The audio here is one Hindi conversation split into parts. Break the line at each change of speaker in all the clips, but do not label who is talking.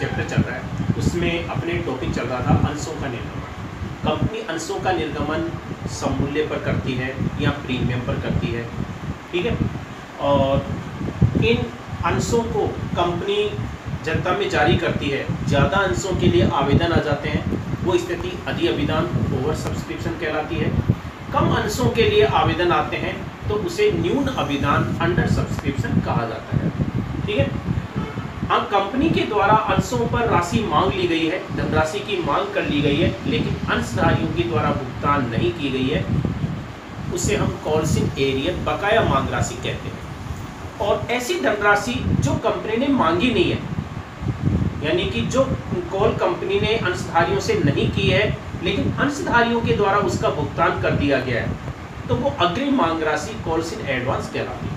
चैप्टर चल रहा है, उसमें अपने टॉपिक चल रहा था अंशों का निर्गमन। कंपनी अंशों का निर्गमन सममूल्य पर करती है या प्रीमियम पर करती है, ठीक है। और इन अंशों को कंपनी जनता में जारी करती है, ज़्यादा अंशों के लिए आवेदन आ जाते हैं, वो स्थिति अधिअभिदान ओवर सब्सक्रिप्शन कहलाती है। कम अंशों के लिए आवेदन आते हैं तो उसे न्यून अभिदान अंडर सब्सक्रिप्शन कहा जाता है, ठीक है। हाँ, कंपनी के द्वारा अंशों पर राशि मांग ली गई है, धनराशि की मांग कर ली गई है, लेकिन अंशधारियों के द्वारा भुगतान नहीं की गई है, उसे हम कॉल्स-इन एरियर बकाया मांग राशि कहते हैं। और ऐसी धनराशि जो कंपनी ने मांगी नहीं है, यानी कि जो कॉल कंपनी ने अंशधारियों से नहीं की है लेकिन अंशधारियों के द्वारा उसका भुगतान कर दिया गया है, तो वो अग्रिम मांग राशि कॉल्स-इन एडवांस कहलाती है।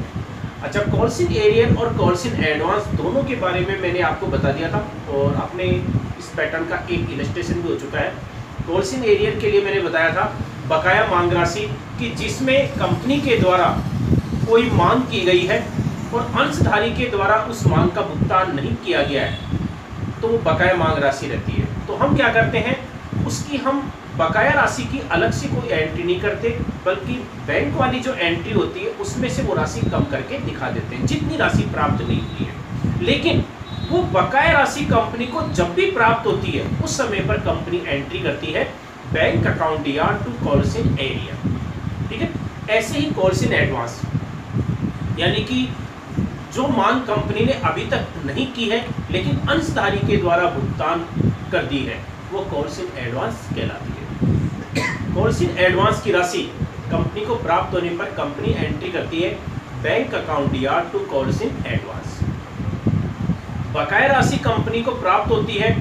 अच्छा, कॉल्स-इन एरियर और कॉल्स-इन एडवांस दोनों के बारे में मैंने आपको बता दिया था और अपने इस पैटर्न का एक इलस्ट्रेशन भी हो चुका है। कॉल्स-इन एरियर के लिए मैंने बताया था बकाया मांग राशि कि जिसमें कंपनी के द्वारा कोई मांग की गई है और अंशधारी के द्वारा उस मांग का भुगतान नहीं किया गया है, तो वो बकाया मांग राशि रहती है। तो हम क्या करते हैं, उसकी हम बकाया राशि की अलग से कोई एंट्री नहीं करते, बल्कि बैंक वाली जो एंट्री होती है उसमें से वो राशि कम करके दिखा देते हैं जितनी राशि प्राप्त नहीं हुई है। लेकिन वो बकाया राशि कंपनी को जब भी प्राप्त होती है उस समय पर कंपनी एंट्री करती है बैंक अकाउंट या टू कॉल्स-इन एरियर, ठीक है। ऐसे ही कॉल्स-इन एडवांस, यानी कि जो मांग कंपनी ने अभी तक नहीं की है लेकिन अंशधारी के द्वारा भुगतान कर दी है, वो कॉल्स-इन एडवांस कहलाती है। कॉल्स-इन एडवांस की राशि कंपनी को प्राप्त होने पर कंपनी एंट्री करती है बैंक अकाउंट या टू कॉल्स-इन एडवांस। बकाया राशि कंपनी को प्राप्त होती है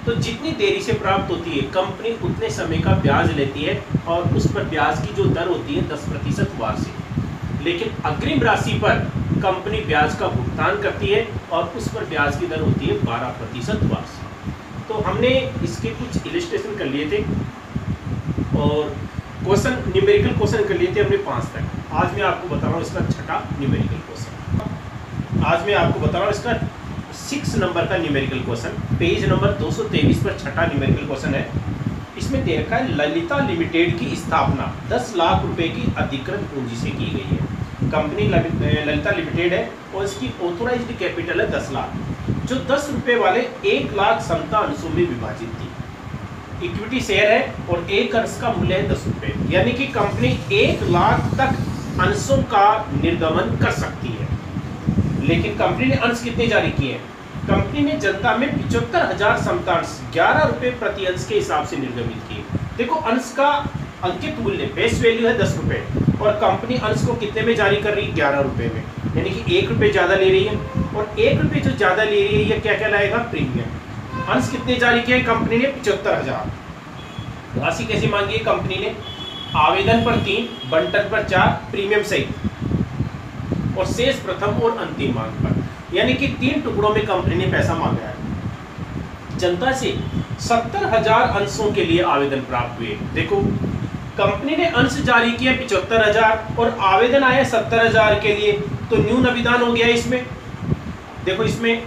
तो जितनी देरी से प्राप्त होती है कंपनी उतने समय का ब्याज लेती है और उस पर ब्याज की जो दर होती है 10% वार्षिक। लेकिन अग्रिम राशि पर कंपनी ब्याज का भुगतान करती है और उस पर ब्याज की दर होती है 12% वार्षिक। तो हमने इसके कुछ इलस्ट्रेशन कर लिए थे और क्वेश्चन, न्यूमेरिकल क्वेश्चन कर लिए थे हमने 5 तक। आज मैं आपको बता रहा हूँ इसका छठा न्यूमेरिकल क्वेश्चन। आज मैं आपको बता रहा हूँ इसका 6 नंबर का न्यूमेरिकल क्वेश्चन, पेज नंबर 223 पर छठा न्यूमेरिकल क्वेश्चन है। इसमें दे रखा है ललिता लिमिटेड की स्थापना 10 लाख रुपए की अधिकृत पूंजी से की गई है। कंपनी ललिता लिमिटेड है और इसकी ऑथोराइज्ड कैपिटल है 10 लाख, जो 10 रुपए वाले 1 लाख समता अंशों में विभाजित थी। इक्विटी शेयर है और एक अंश का मूल्य है 10 रुपए, यानी कि कंपनी 1 लाख तक अंशों का निर्गमन कर सकती है। लेकिन कंपनी ने अंश कितने जारी किए हैं? कंपनी ने जनता में 75,000 समतांश 11 रुपए प्रति अंश के हिसाब से निर्गमित किए। देखो, अंश का अंकित मूल्य बेस वैल्यू है 10 रुपए और कंपनी अंश को कितने में जारी कर रही है? 11 रुपए में, यानी कि 1 रुपए ज़्यादा ले रही है। और 1 रुपए जो ज़्यादा ले रही है ये क्या कहलाएगा? प्रीमियम। अंश कितने जारी किए कंपनी ने? 75,000। राशि कैसी मांगी है कंपनी ने? आवेदन पर 3, बंटन पर 4, प्रीमियम सहित और शेष प्रथम और अंतिम मांग पर, यानी कि 3 टुकड़ों में कंपनी ने पैसा मांगा है। जनता से 70,000 अंशों के लिए आवेदन प्राप्त हुए। देखो, कंपनी ने अंश जारी किए 75,000 और आवेदन आए 70,000 के लिए, तो न्यून अभिदान हो गया इसमें। देखो, इसमें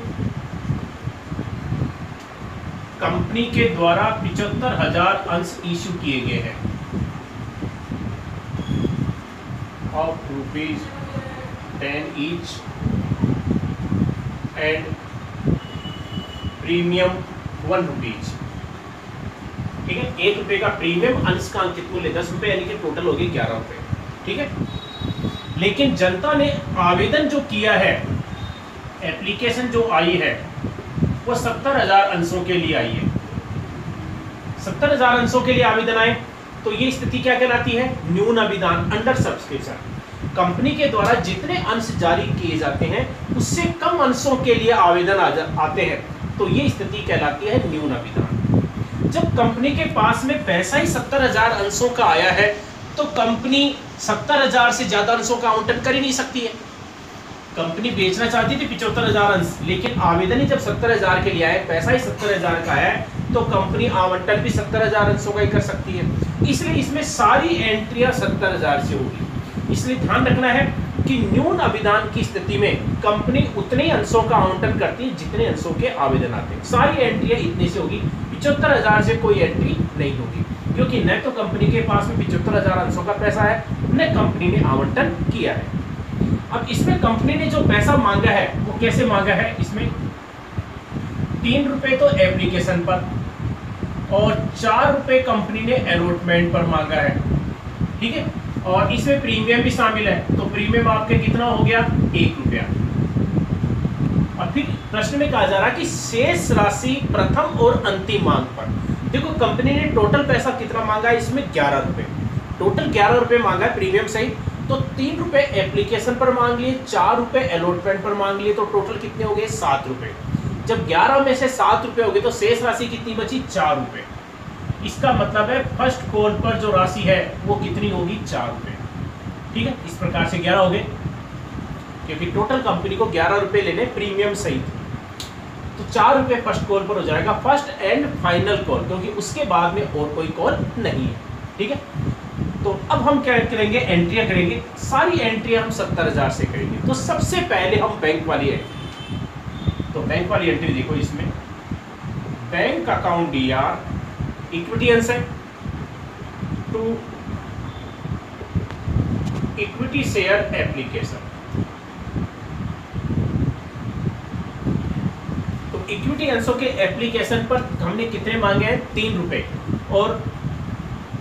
कंपनी के द्वारा 75,000 अंश इश्यू किए गए हैं of ₹10 each and premium 1 rupees. ठीक है, 1 रुपए का प्रीमियम, अंश का अंकित मूल्य 10 रुपए, यानी कि टोटल हो गए 11 रुपए। ठीक है, लेकिन जनता ने आवेदन जो किया है, एप्लीकेशन जो आई है वो 70,000 अंशों के लिए आई है। 70,000 अंशों के लिए आवेदन आए तो ये स्थिति क्या कहलाती है? न्यून अभिदान, अंडर सब्सक्रिप्शन। कंपनी के द्वारा जितने अंश जारी किए जाते हैं उससे कम अंशों के लिए आवेदन आते हैं, तो ये स्थिति कहलाती है न्यून अभिदान। जब कंपनी के पास में पैसा ही 70,000 अंशों का आया है तो कंपनी 70,000 से ज्यादा अंशों का आवंटन कर ही नहीं सकती है। कंपनी बेचना चाहती थी 75,000 अंश, लेकिन आवेदन ही जब 70,000 के लिए आए, पैसा ही 70,000 का है, तो कंपनी आवंटन भी 70,000 अंशों का ही कर सकती है। इसलिए इसमें सारी एंट्रियां 70,000 से होगी। इसलिए ध्यान रखना है, कि न्यून अभिदान की स्थिति में कंपनी उतने ही अंशों का आवंटन करती है जितने अंशों के आवेदन आते हैं। सारी एंट्रियां इतने से होगी, 75,000 से कोई एंट्री नहीं होगी, क्योंकि न तो कंपनी के पास में 75,000 अंशों का पैसा है, न कंपनी ने आवंटन किया है। अब इसमें कंपनी ने जो पैसा मांगा है वो कैसे मांगा है, इसमें 3 रुपए तो एप्लीकेशन पर और 4 रुपए कंपनी ने अलॉटमेंट पर मांगा है, ठीक है। और इसमें प्रीमियम भी शामिल है, तो प्रीमियम आपके कितना हो गया, 1 रुपया। और फिर प्रश्न में कहा जा रहा है कि शेष राशि प्रथम और अंतिम मांग पर। देखो कंपनी ने टोटल पैसा कितना मांगा है, इसमें 11 रुपए, टोटल 11 रुपए मांगा है प्रीमियम सहित। तो 3 रुपए एप्लीकेशन पर मांग लिए, 4 रुपए अलॉटमेंट पर मांग लिए, तो टोटल कितने हो गए, 7 रुपए। जब 11 में से 7 रुपए हो गए तो शेष राशि कितनी बची, 4 रुपए। इसका मतलब है फर्स्ट कॉल पर जो राशि है वो कितनी होगी, 4 रुपए, ठीक है। इस प्रकार से 11 हो गए, क्योंकि टोटल कंपनी को 11 रुपए लेने प्रीमियम सहित, तो 4 रुपए फर्स्ट कॉल पर हो जाएगा, फर्स्ट एंड फाइनल कॉल, क्योंकि उसके बाद में और कोई कॉल नहीं है, ठीक है। तो अब हम क्या करेंगे, एंट्रियां करेंगे, सारी एंट्रियां हम 70,000 से करेंगे। तो सबसे पहले हम बैंक वाली एंट्री, तो बैंक वाली एंट्री देखो, इसमें बैंक अकाउंट DR इक्विटी अंश है टू इक्विटी शेयर एप्लीकेशन। तो इक्विटी अंशों के एप्लीकेशन पर हमने कितने मांगे हैं, 3 रुपए, और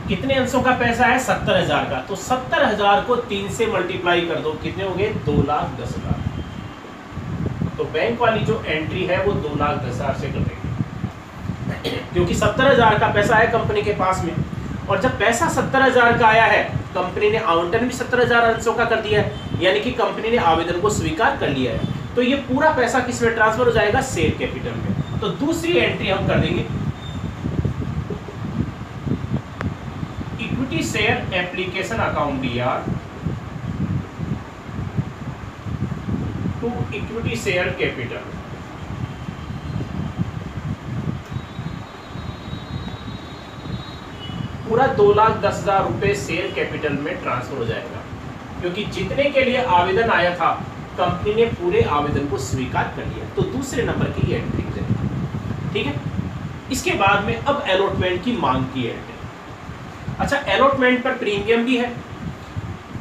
कितने अंशों का पैसा है, 70,000 का। तो 70,000 को 3 से मल्टीप्लाई कर दो, कितने हो गए, 2,10,000। तो बैंक वाली जो एंट्री है वो 2,10,000 से कर देंगे, क्योंकि 70,000 का पैसा है कंपनी के पास में, और जब पैसा 70,000 का आया है, कंपनी ने आवंटन भी 70,000 अंशों का कर दिया है, यानी कि कंपनी ने आवेदन को स्वीकार कर लिया है। तो ये पूरा पैसा किस में ट्रांसफर हो जाएगा, शेयर कैपिटल में। तो दूसरी एंट्री हम कर देंगे, equity share application account DR to equity share capital. पूरा 2,10,000 रुपए शेयर कैपिटल में ट्रांसफर हो जाएगा, क्योंकि जितने के लिए आवेदन आया था कंपनी ने पूरे आवेदन को स्वीकार कर लिया। तो दूसरे नंबर की ये एंट्री है, ठीक है। इसके बाद में अब अलॉटमेंट की मांग की एंट्री। अच्छा, अलॉटमेंट पर प्रीमियम भी है,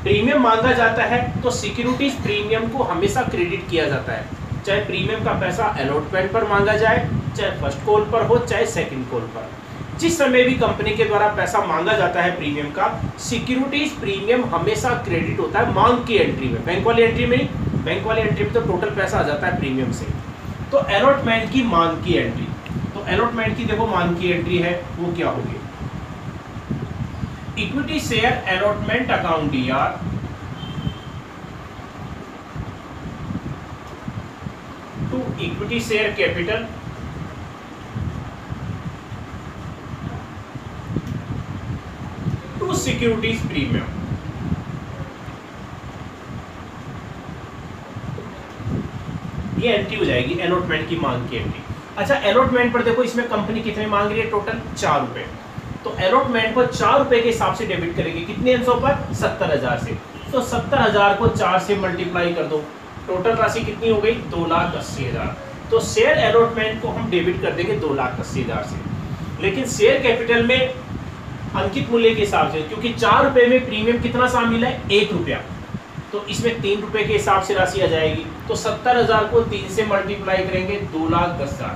प्रीमियम मांगा जाता है तो सिक्योरिटीज प्रीमियम को हमेशा क्रेडिट किया जाता है, चाहे प्रीमियम का पैसा अलॉटमेंट पर मांगा जाए, चाहे फर्स्ट कॉल पर हो, चाहे सेकंड कॉल पर। जिस समय भी कंपनी के द्वारा पैसा मांगा जाता है प्रीमियम का, सिक्योरिटीज प्रीमियम हमेशा क्रेडिट होता है मांग की एंट्री में। बैंक वाली एंट्री में नहीं, बैंक वाली एंट्री में तो टोटल पैसा आ जाता है प्रीमियम से। तो अलॉटमेंट की मांग की एंट्री, तो अलॉटमेंट की देखो मांग की एंट्री है वो क्या होगी, equity share allotment account DR to equity share capital to securities premium. ये एंट्री हो जाएगी अलॉटमेंट की मांग की एंट्री। अच्छा, अलॉटमेंट पर देखो इसमें कंपनी कितने मांग रही है, टोटल 4 रुपए। तो अलॉटमेंट को 4 रुपए के हिसाब से डेबिट करेंगे, कितने अंशों पर, 70,000 से। तो 70,000 को 4 से मल्टीप्लाई कर दो, टोटल राशि कितनी हो गई, 2,80,000। तो शेयर अलॉटमेंट को हम डेबिट कर देंगे 2,80,000 से, लेकिन शेयर कैपिटल में अंकित मूल्य के हिसाब से, क्योंकि 4 रुपए में प्रीमियम कितना शामिल है, 1 रुपया, तो इसमें 3 रुपए के हिसाब से राशि आ जाएगी। तो 70,000 को 3 से मल्टीप्लाई करेंगे, 2,10,000।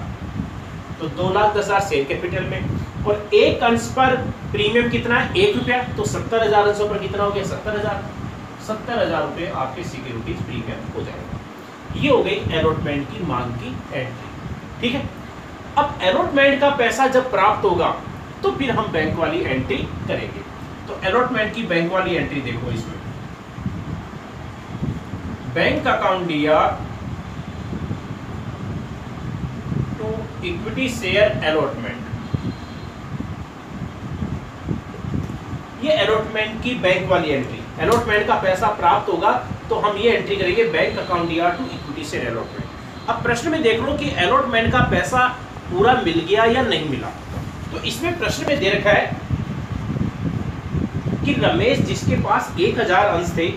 तो 2,10,000 शेयर कैपिटल में, और एक अंश पर प्रीमियम कितना है, 1 रुपया, तो 70,000 अंशों पर कितना हो गया, 70,000। 70,000 रुपये आपके सिक्योरिटीज प्रीमियम हो जाएगा। ये हो गई अलॉटमेंट की मांग की एंट्री, ठीक है। अब अलॉटमेंट का पैसा जब प्राप्त होगा तो फिर हम बैंक वाली एंट्री करेंगे। तो अलॉटमेंट की बैंक वाली एंट्री देखो, इसमें bank account DR to equity share allotment. ये अलॉटमेंट की बैंक वाली एंट्री, अलॉटमेंट का पैसा प्राप्त होगा तो हम ये एंट्री करेंगे bank account DR to equity share allotment. अब प्रश्न में देख लो कि अलॉटमेंट का पैसा पूरा मिल गया या नहीं मिला। तो इसमें प्रश्न में दे रखा है कि रमेश जिसके पास 1,000 अंश थे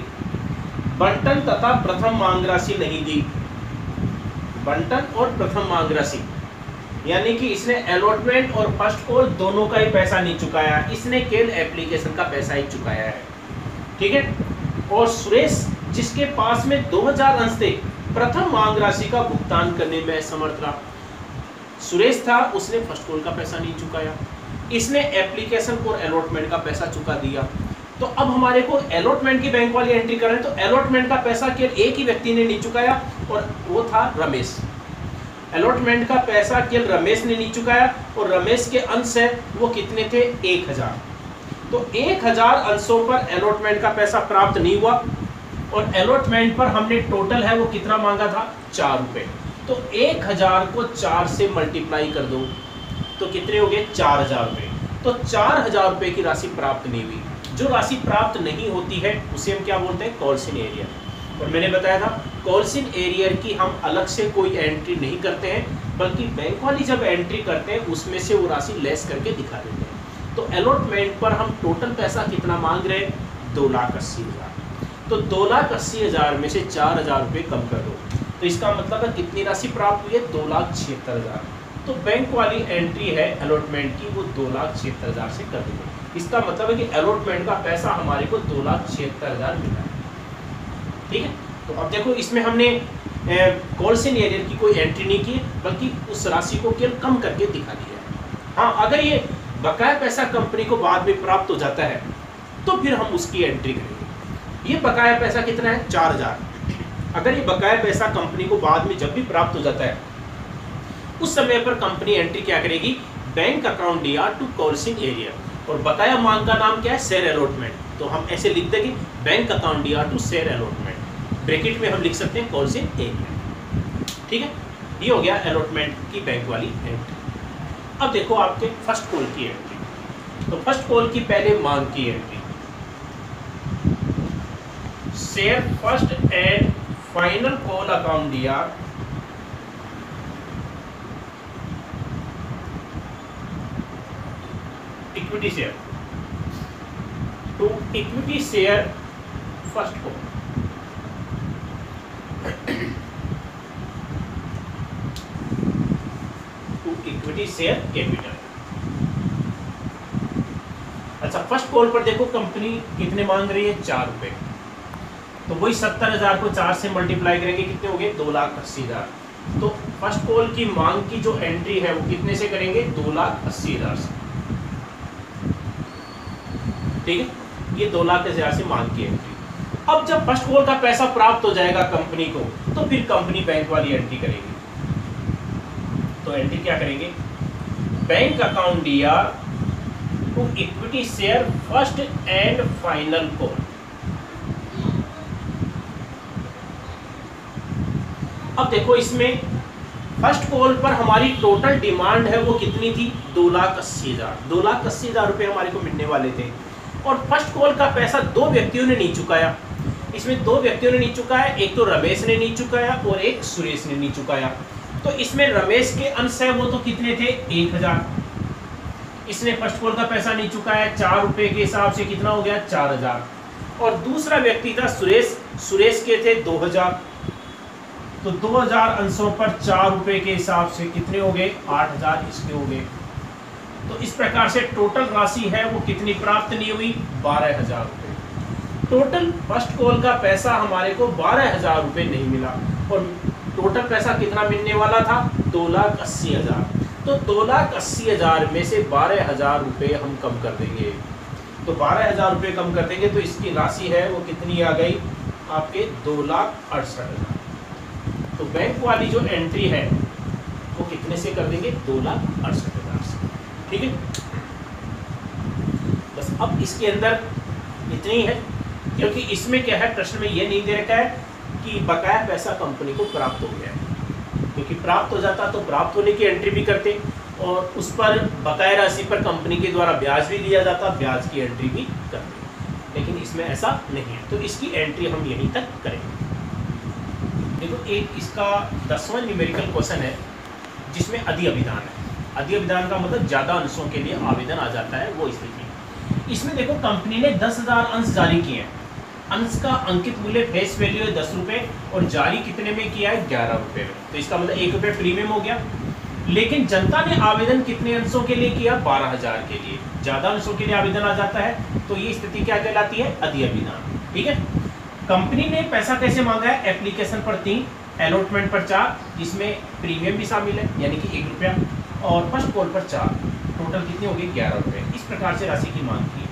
बंटन तथा प्रथम मांग राशि नहीं दी। बंटन और प्रथम मांग राशि यानी कि इसने अलॉटमेंट और फर्स्ट कॉल दोनों का ही पैसा नहीं चुकाया, इसने केवल एप्लीकेशन का पैसा ही चुकाया है, ठीक है। और सुरेश जिसके पास में 2000 अंश थे, प्रथम मांग राशि का भुगतान करने में असमर्थ रहा। सुरेश था, उसने फर्स्ट कॉल का पैसा नहीं चुकाया, इसने एप्लीकेशन और अलॉटमेंट का पैसा चुका दिया। तो अब हमारे को अलॉटमेंट की बैंक वाली एंट्री कर रहे हैं, तो अलॉटमेंट का पैसा केवल एक ही व्यक्ति ने नहीं चुकाया और वो था रमेश। अलॉटमेंट का पैसा केवल रमेश ने नहीं चुकाया और रमेश के अंश है वो कितने थे, 1000। तो 1000 अंशों पर अलॉटमेंट का पैसा प्राप्त नहीं हुआ और अलॉटमेंट पर हमने टोटल है वो कितना मांगा था, 4 रुपये। तो 1000 को 4 से मल्टीप्लाई कर दो तो कितने हो गए, 4000 रुपये। तो 4000 रुपये की राशि प्राप्त नहीं हुई। जो राशि प्राप्त नहीं होती है उसे हम क्या बोलते हैं, कॉल्स इन एरियर। और मैंने बताया था कॉल्स इन एरियर की हम अलग से कोई एंट्री नहीं करते हैं, बल्कि बैंक वाली जब एंट्री करते हैं उसमें से वो राशि लेस करके दिखा देते हैं। तो अलॉटमेंट पर हम टोटल पैसा कितना मांग रहे हैं, 2,80,000। तो 2,80,000 में से 4,000 रुपये कम कर दो तो इसका मतलब है कितनी राशि प्राप्त हुई है, 2,76,000। तो बैंक वाली एंट्री है अलॉटमेंट की, वो 2,76,000 से कर देंगे। इसका मतलब है कि अलॉटमेंट का पैसा हमारे को 2,76,000 मिला है, ठीक है। तो अब देखो इसमें हमने कॉल्स इन एरियर की कोई एंट्री नहीं की, बल्कि उस राशि को केवल कम करके दिखा दिया है। हाँ, अगर ये बकाया पैसा कंपनी को बाद में प्राप्त हो जाता है तो फिर हम उसकी एंट्री करेंगे। ये बकाया पैसा कितना है, 4,000। अगर ये बकाया पैसा कंपनी को बाद में जब भी प्राप्त हो जाता है उस समय पर कंपनी एंट्री क्या करेगी, bank account DR to calls in arrear. और बकाया मांग का नाम क्या है, शेयर अलॉटमेंट। तो हम ऐसे लिख देंगे bank account DR to share allotment, bracket में हम लिख सकते हैं कॉल्स इन एरियर, ठीक है। ये हो गया अलॉटमेंट की बैंक वाली एंट्री। अब देखो आपके फर्स्ट कॉल की एंट्री। तो फर्स्ट कॉल की पहले मांग की entry, share first and final call account DR equity share to equity share first call to equity share capital. अच्छा, फर्स्ट कॉल पर देखो कंपनी कितने मांग रही है, 4 रुपए। तो वही 70,000 को 4 से मल्टीप्लाई करेंगे, कितने हो गए, 2,80,000। तो फर्स्ट कॉल की मांग की जो एंट्री है वो कितने से करेंगे, 2,80,000 से, ठीक है। ये 2,00,000 से मांग की एंट्री। अब जब फर्स्ट कॉल का पैसा प्राप्त हो जाएगा कंपनी को तो फिर कंपनी बैंक वाली एंट्री करेगी। तो एंट्री क्या करेंगे, bank account DR to equity share first and final call. अब देखो इसमें फर्स्ट कॉल पर हमारी टोटल डिमांड है वो कितनी थी, 2,80,000। 2,80,000 रुपये हमारे को मिलने वाले थे और फर्स्ट कॉल का पैसा 2 व्यक्तियों ने नहीं चुकाया। इसमें 2 व्यक्तियों ने नहीं चुकाया, एक तो रमेश ने नहीं चुकाया और एक सुरेश ने नहीं चुकाया। तो इसमें रमेश के अंश है वो तो कितने थे, 1,000। इसने फर्स्ट कॉल का पैसा नहीं चुकाया, 4 रुपये के हिसाब से कितना हो गया, 4,000। और दूसरा व्यक्ति था सुरेश, सुरेश के थे 2,000। तो 2,000 अंशों पर 4 रुपये के हिसाब से कितने हो गए, 8,000 इसके हो गए। तो इस प्रकार से टोटल राशि है वो कितनी प्राप्त नहीं हुई, 12,000 रुपये। टोटल फर्स्ट कॉल का पैसा हमारे को 12,000 रुपये नहीं मिला और टोटल पैसा कितना मिलने वाला था, 2,80,000। तो 2,80,000 में से 12,000 रुपये हम कम कर देंगे। तो 12,000 रुपये कम कर देंगे तो इसकी राशि है वो कितनी आ गई आपके, 2,68,000। तो बैंक वाली जो एंट्री है वो कितने से कर देंगे, 2,68,000 से, ठीक है। बस अब इसके अंदर इतनी है, क्योंकि इसमें क्या है, प्रश्न में ये नहीं दे रखा है कि बकाया पैसा कंपनी को प्राप्त हो गया है, क्योंकि प्राप्त हो जाता तो प्राप्त होने की एंट्री भी करते और उस पर बकाया राशि पर कंपनी के द्वारा ब्याज भी लिया जाता, ब्याज की एंट्री भी करते, लेकिन इसमें ऐसा नहीं है। तो इसकी एंट्री हम यहीं तक करेंगे। देखो एक इसका 10वां न्यूमेरिकल क्वेश्चन है जिसमें अधि अभिधान है। अधि अभिधान का मतलब ज़्यादा अंशों के लिए आवेदन आ जाता है, वो स्थिति। इसमें देखो कंपनी ने 10,000 अंश जारी किए हैं। अंश का अंकित मूल्य फेस वैल्यू है 10 रुपए और जारी कितने में किया है 11 रुपए में, तो इसका मतलब 1 रुपए प्रीमियम हो गया। लेकिन जनता ने आवेदन कितने अंशों के लिए किया 12,000 के लिए, ज्यादा अंशों के लिए आवेदन आ जाता है तो ये स्थिति क्या कहलाती है अधिअभिदान। ठीक है, कंपनी ने पैसा कैसे मांगा है, एप्लीकेशन पर 3, अलॉटमेंट पर 4 जिसमें प्रीमियम भी शामिल है यानी कि 1 रुपया, और फर्स्ट कॉल पर 4, टोटल कितनी होगी 11 रुपए। इस प्रकार से राशि की मांग की।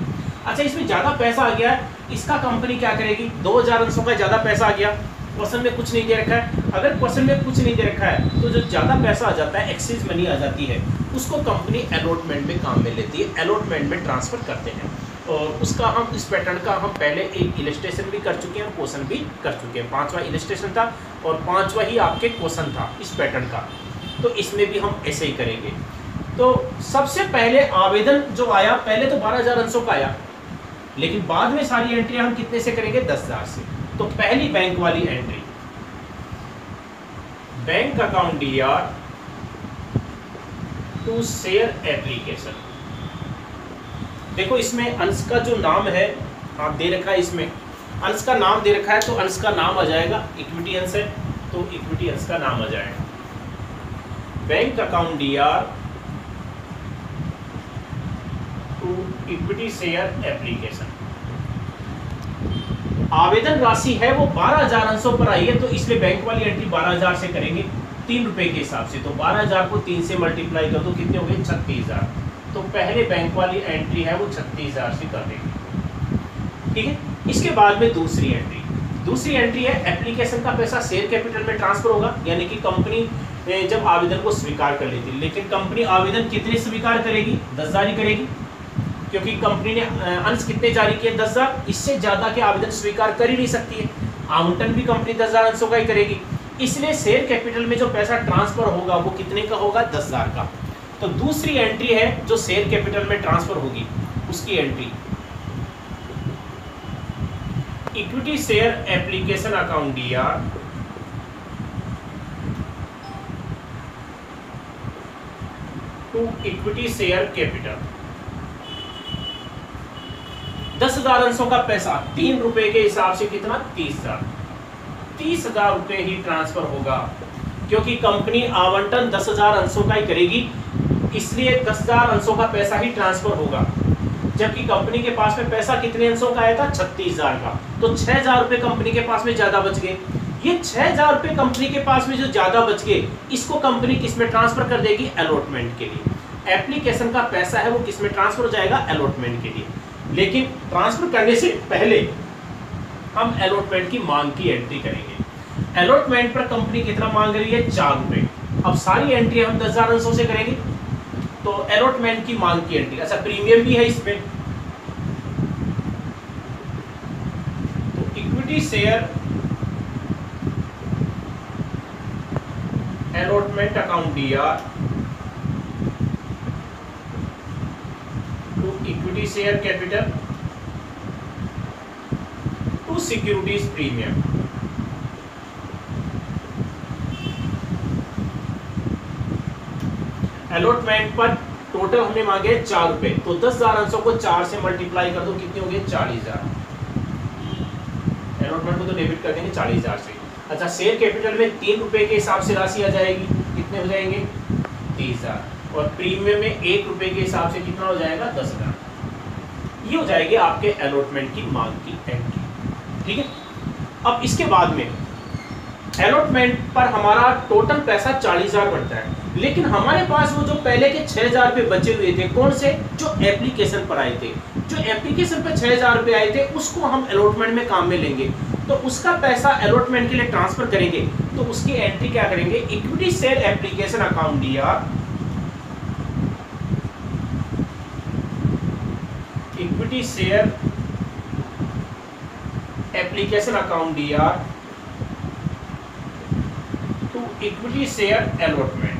अच्छा, इसमें ज्यादा पैसा आ गया है, इसका कंपनी क्या करेगी, 2000 अंशों का ज्यादा पैसा आ गया, क्वेश्चन में कुछ नहीं दे रखा है। अगर क्वेश्चन में कुछ नहीं दे रखा है तो जो ज्यादा पैसा आ जाता है, एक्सेस मनी आ जाती है, उसको कंपनी अलॉटमेंट में काम में लेती है, अलॉटमेंट में ट्रांसफर करते हैं। और उसका हम इस पैटर्न का हम पहले एक इलस्ट्रेशन भी कर चुके हैं, क्वेश्चन भी कर चुके हैं। 5वां इलस्ट्रेशन था और 5वां ही आपके क्वेश्चन था इस पैटर्न का, तो इसमें भी हम ऐसे ही करेंगे। तो सबसे पहले आवेदन जो आया, पहले तो 12,000 अंशों का आया, लेकिन बाद में सारी एंट्री हम कितने से करेंगे 10,000 से। तो पहली बैंक वाली entry, bank account DR to share application. देखो इसमें अंश का जो नाम है आप दे रखा है, इसमें अंश का नाम दे रखा है, तो अंश का नाम आ जाएगा, इक्विटी अंश है तो इक्विटी अंश का नाम आ जाएगा bank account DR to equity share application. आवेदन राशि है वो 12,000 अंशों पर आई है, तो इसलिए बैंक वाली एंट्री 12,000 से करेंगे 3 रुपए के हिसाब से। तो 12,000 को 3 से मल्टीप्लाई कर दो, कितने हो गए 36,000। तो पहले बैंक वाली एंट्री है वो 36,000 से कर देंगे। ठीक है, इसके बाद में दूसरी एंट्री है एप्लीकेशन का पैसा शेयर कैपिटल में ट्रांसफर होगा, यानी कि कंपनी जब आवेदन को स्वीकार कर लेती है, लेकिन कंपनी आवेदन कितने स्वीकार करेगी 10,000 ही करेगी, क्योंकि कंपनी ने अंश कितने जारी किए 10,000, इससे ज्यादा के आवेदन स्वीकार कर ही नहीं सकती है। आवंटन भी कंपनी 10,000 अंशों का ही करेगी, इसलिए शेयर कैपिटल में जो पैसा ट्रांसफर होगा वो कितने का होगा 10,000 का। तो दूसरी एंट्री है जो शेयर कैपिटल में ट्रांसफर होगी, उसकी entry equity share application account DR to equity share capital. 10,000 अंशों का पैसा 3 रुपए के हिसाब से कितना 30,000 रुपए ही ट्रांसफर होगा, क्योंकि कंपनी आवंटन 10,000 अंशों का ही करेगी, इसलिए 10,000 अंशों का पैसा ही ट्रांसफर होगा। जबकि कंपनी के पास में पैसा कितने अंशों का आया था 36,000 का, तो 6,000 रुपए कंपनी के पास में ज्यादा बच गए। ये 6,000 रुपए कंपनी के पास में जो ज्यादा बच गए, इसको कंपनी किस में ट्रांसफर कर देगी अलॉटमेंट के लिए। एप्लीकेशन का पैसा है वो किस में ट्रांसफर हो जाएगा अलॉटमेंट के लिए। लेकिन ट्रांसफर करने से पहले हम अलॉटमेंट की मांग की एंट्री करेंगे। अलॉटमेंट पर कंपनी कितना मांग रही है 4 रुपए। अब सारी एंट्री हम 10,000 अंशों से करेंगे, तो अलॉटमेंट की मांग की एंट्री, अच्छा प्रीमियम भी है इसमें, तो equity share allotment account DR to equity share capital to securities premium. Allotment पर टोटल हमने मांगे 4 रुपए, तो 10,000 अंशों को 4 से मल्टीप्लाई कर दो, कितने हो गए 40,000। अलॉटमेंट को तो डेबिट कर देंगे 40,000 से। अच्छा, शेयर कैपिटल में 3 रुपए के हिसाब से राशि आ जाएगी, कितने हो जाएंगे 30,000, और प्रीमियम में 1 रुपए के हिसाब से कितना हो जाएगा 10,000। ये हो जाएगी आपके अलॉटमेंट की मांग की एंट्री। ठीक है, अब इसके बाद में अलॉटमेंट पर हमारा टोटल पैसा 40,000 बनता है, लेकिन हमारे पास वो जो पहले के 6,000 रुपए बचे हुए थे, कौन से, जो एप्लीकेशन पर आए थे, जो एप्लीकेशन पर 6,000 रुपए आए थे, उसको हम अलॉटमेंट में काम में लेंगे, तो उसका पैसा अलॉटमेंट के लिए ट्रांसफर करेंगे। तो उसकी एंट्री क्या करेंगे, equity share application account DR equity share application account DR to equity share allotment,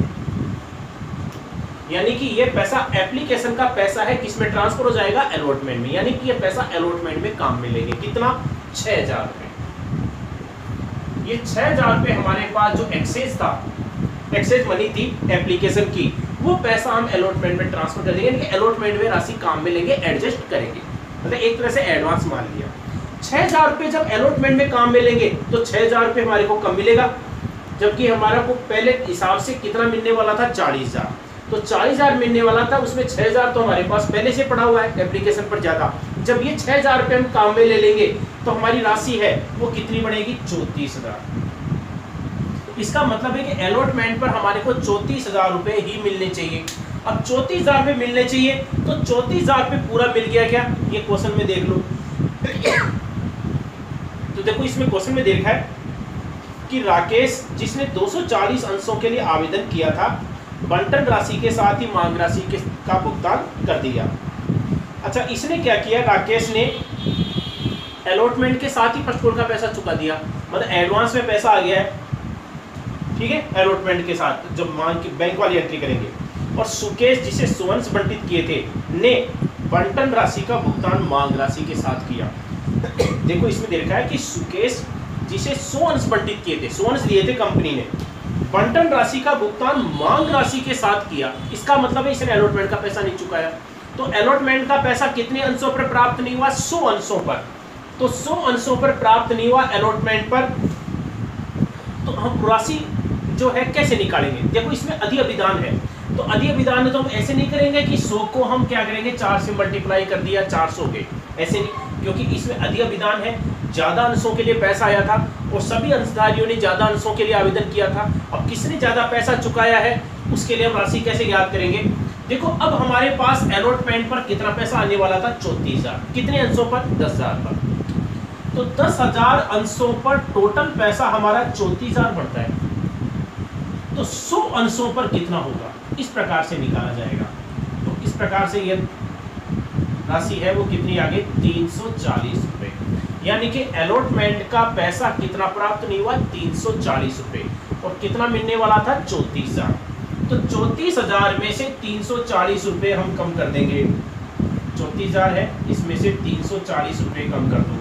यानी कि ये पैसा एप्लीकेशन का पैसा है, किसमें ट्रांसफर हो जाएगा अलॉटमेंट में, यानी कि ये पैसा अलॉटमेंट में काम में लेंगे। कितना 6,000 रुपए। ये 6,000 रुपए हमारे पास जो एक्सेस था, एक्सेस मनी थी एप्लीकेशन की, वो पैसा हम अलॉटमेंट में ट्रांसफर कर देंगे, यानी कि अलॉटमेंट में राशि काम में लेंगे, एडजस्ट करेंगे, मतलब एक तरह से एडवांस मान लिया। 6,000 रुपये जब अलॉटमेंट में काम मिलेंगे तो 6,000 रुपये हमारे को कम मिलेगा, जबकि हमारा को पहले हिसाब से कितना मिलने वाला था 40,000। तो 40,000 मिलने वाला था, उसमें 6,000 तो हमारे पास पहले से पड़ा हुआ है एप्लीकेशन पर ज़्यादा। जब ये 6,000 रुपये हम काम में ले लेंगे तो हमारी राशि है वो कितनी बढ़ेगी 34,000। इसका मतलब है कि अलॉटमेंट पर हमारे को 34,000 रुपये ही मिलने चाहिए। अब 34,000 रुपये मिलने चाहिए तो 34,000 रुपये पूरा मिल गया क्या, ये क्वेश्चन में देख लो। तो देखो इसमें क्वेश्चन में देखा है कि राकेश जिसने 240 अंशों के लिए आवेदन किया था, बंटन राशि के साथ ही मांग राशि का भुगतान कर दिया। अच्छा, इसने क्या किया, राकेश ने अलॉटमेंट के साथ ही फर्स्ट कॉल का पैसा चुका दिया, मतलब एडवांस में पैसा आ गया है, ठीक है, अलॉटमेंट के साथ जब मांग की बैंक वाली एंट्री करेंगे। और सुकेश जिसे 100 अंश बंटित किए थे ने बंटन राशि का भुगतान मांग राशि के साथ किया। देखो इसमें देखा है कि सुकेश जिसे 100 अंश बंटित किए थे, 100 अंश लिए थे कंपनी ने, बंटन राशि का भुगतान मांग राशि के साथ किया। इसका मतलब है इसने अलॉटमेंट का पैसा नहीं चुकाया। तो अलॉटमेंट का पैसा कितने अंशों पर प्राप्त नहीं हुआ, 100 अंशों पर। तो 100 अंशों पर प्राप्त नहीं हुआ अलॉटमेंट पर, तो हम राशि जो है कैसे निकालेंगे। देखो इसमें अधिक विधान है, तो अधिक विधान में तो हम ऐसे नहीं करेंगे कि 100 को हम क्या करेंगे 4 से मल्टीप्लाई कर दिया 400 के, ऐसे नहीं, क्योंकि इसमें अधिक विधान है। ज़्यादा अंशों के लिए पैसा आया था और सभी अंशधारियों ने ज़्यादा अंशों के लिए आवेदन किया था। अब किसने ज़्यादा पैसा चुकाया है उसके लिए हम राशि कैसे ज्ञात करेंगे। देखो अब हमारे पास अलॉटमेंट पर कितना पैसा आने वाला था 34,000, कितने अंशों पर 10,000 पर। तो 10,000 अंशों पर टोटल पैसा हमारा 34,000 बढ़ता है, तो 100 अंशों पर कितना होगा इस प्रकार से निकाला जाएगा। तो इस प्रकार से ये राशि है वो कितनी आ गई 340 रुपये, यानी कि अलॉटमेंट का पैसा कितना प्राप्त नहीं हुआ 340 रुपये, और कितना मिलने वाला था 34,000। तो 34,000 में से 340 रुपये हम कम कर देंगे, 34,000 है इसमें से 340 रुपये कम कर दो।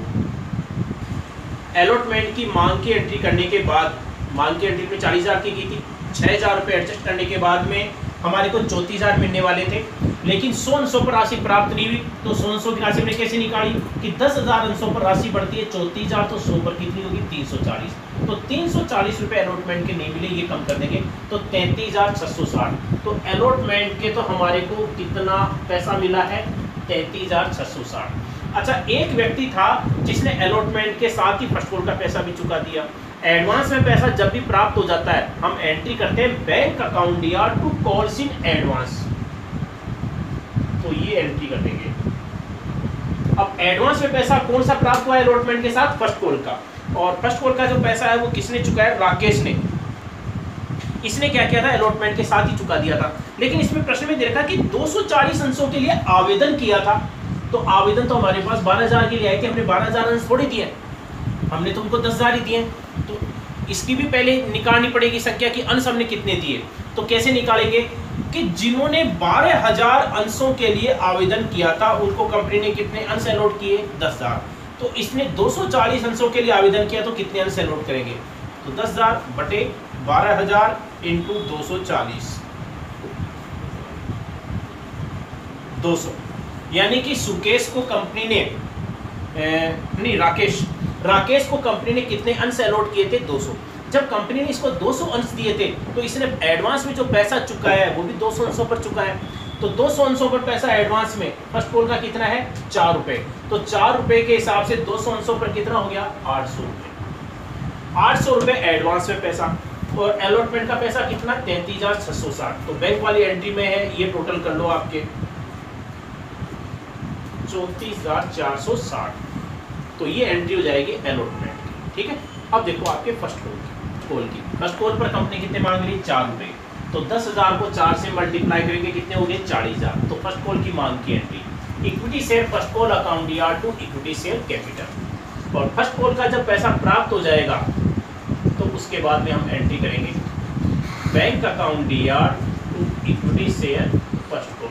अलॉटमेंट की मांग की एंट्री करने के बाद, मांग की एंट्री में 40,000 की थी, 6,000 रुपये एडजस्ट करने के बाद में हमारे को 34,000 मिलने वाले थे, लेकिन 100 अंशों पर राशि प्राप्त नहीं हुई। तो 100 अंशों की राशि हमने कैसे निकाली कि 10,000 अंशों पर राशि बढ़ती है 34,000, तो 100 पर कितनी होगी 340। तो 340 रुपये अलॉटमेंट के नहीं मिले, ये कम कर देंगे तो 33,660। तो अलॉटमेंट के तो हमारे को कितना पैसा मिला है 33,660। अच्छा, एक व्यक्ति था जिसने अलॉटमेंट के साथ ही फर्स्ट कॉल का पैसा भी चुका दिया। एडवांस में पैसा जब भी प्राप्त हो जाता है हम एंट्री करते हैं बैंक अकाउंट या टू कॉल्स इन एडवांस, तो ये एंट्री कर देंगे। अब एडवांस में पैसा कौन सा प्राप्त हुआ है अलॉटमेंट के साथ, फर्स्ट कॉल का, और फर्स्ट कॉल का जो पैसा है वो किसने चुकाया, राकेश ने। इसने क्या किया था अलॉटमेंट के साथ ही चुका दिया था। लेकिन इसमें प्रश्न में देखा कि 240 अंशों के लिए आवेदन किया था, तो आवेदन तो हमारे पास 12,000 के लिए आए थे, हमने 12,000 अंश थोड़ी दिए, हमने तो उनको 10,000 ही दिए। तो इसकी भी पहले निकालनी पड़ेगी संख्या की अंश हमने कितने दिए। तो कैसे निकालेंगे कि जिन्होंने 12,000 अंशों के लिए आवेदन किया था उनको कंपनी ने कितने अंश अलॉट किए 10,000। तो इसने 240 अंशों के लिए आवेदन किया तो कितने अंश अलॉट करेंगे, तो 10,000 बटे 12,000 इंटू 240, 200, यानी कि सुकेश को कंपनी ने नहीं राकेश को कंपनी ने कितने अंश अलॉट किए थे 200। जब कंपनी ने इसको 200 अंश दिए थे तो इसने एडवांस में जो पैसा चुकाया है वो भी 200 अंशों पर चुका है। तो 200 अंशों पर पैसा एडवांस में फर्स्ट कॉल का कितना है 4 रुपये, तो 4 रुपये के हिसाब से 200 अंशों पर कितना हो गया 800 रुपये। 800 रुपये एडवांस में पैसा, और अलॉटमेंट का पैसा कितना 33,660। तो बैंक वाली एंट्री में है, ये टोटल कर लो आपके 34,460। तो ये एंट्री हो जाएगी अलॉटमेंट की, ठीक है। अब देखो आपके फर्स्ट कॉल की, फर्स्ट कॉल पर कंपनी कितने मांग रही 4 रुपये, तो 10,000 को 4 से मल्टीप्लाई करेंगे कितने हो गए 40,000। तो फर्स्ट कॉल की मांग की entry, equity share first call account या टू इक्विटी शेयर कैपिटल, और फर्स्ट कॉल का जब पैसा प्राप्त हो जाएगा तो उसके बाद में हम एंट्री करेंगे बैंक अकाउंट या to equity share first call,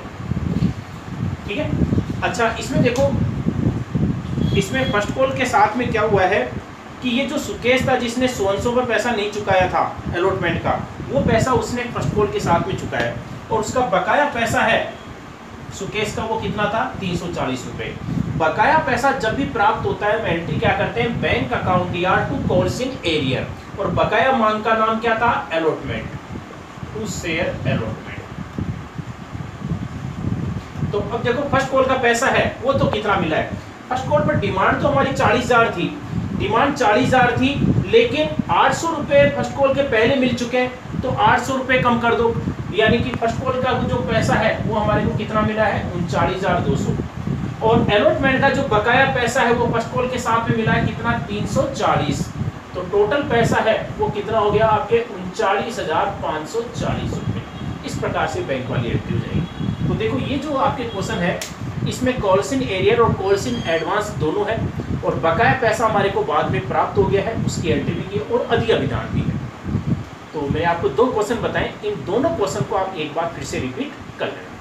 ठीक है। अच्छा, इसमें देखो, इसमें फर्स्ट कॉल के साथ में क्या हुआ है कि ये जो सुकेश था जिसने 100 पर पैसा नहीं चुकाया था अलॉटमेंट का, वो पैसा उसने फर्स्ट कॉल के साथ में चुकाया, और उसका बकाया पैसा है सुकेश का वो कितना था 340 रुपये। बकाया पैसा जब भी प्राप्त होता है हम एंट्री क्या करते हैं, bank account DR to calls in arrear, और बकाया मांग का नाम क्या था, अलॉटमेंट, टू शेयर अलॉटमेंट। तो अब देखो फर्स्ट कॉल का पैसा है वो तो कितना मिला है, फर्स्ट कॉल पर डिमांड तो हमारी 40,000 थी, डिमांड 40,000 थी, लेकिन 800 रुपए फर्स्ट कॉल के पहले मिल चुके हैं, तो 800 रुपए कम कर दो, यानी कि फर्स्ट कॉल का जो पैसा है वो हमारे को कितना मिला है, 39,200, और अलॉटमेंट का जो बकाया पैसा है वो फर्स्ट कॉल के साथ में मिला है कितना, 340, तो टोटल पैसा है वो कितना हो गया आपके 39,540 रुपए। इस प्रकार से बैंक वाली एंट्री हो जाएगी। तो देखो ये जो आपके क्वेश्चन है इसमें कॉल्स इन एरियर और कॉल्स इन एडवांस दोनों है, और बकाया पैसा हमारे को बाद में प्राप्त हो गया है, उसकी एंट्री भी की और अधिक विधान भी है। तो मैंने आपको 2 क्वेश्चन बताएं, इन दोनों क्वेश्चन को आप एक बार फिर से रिपीट कर लेना।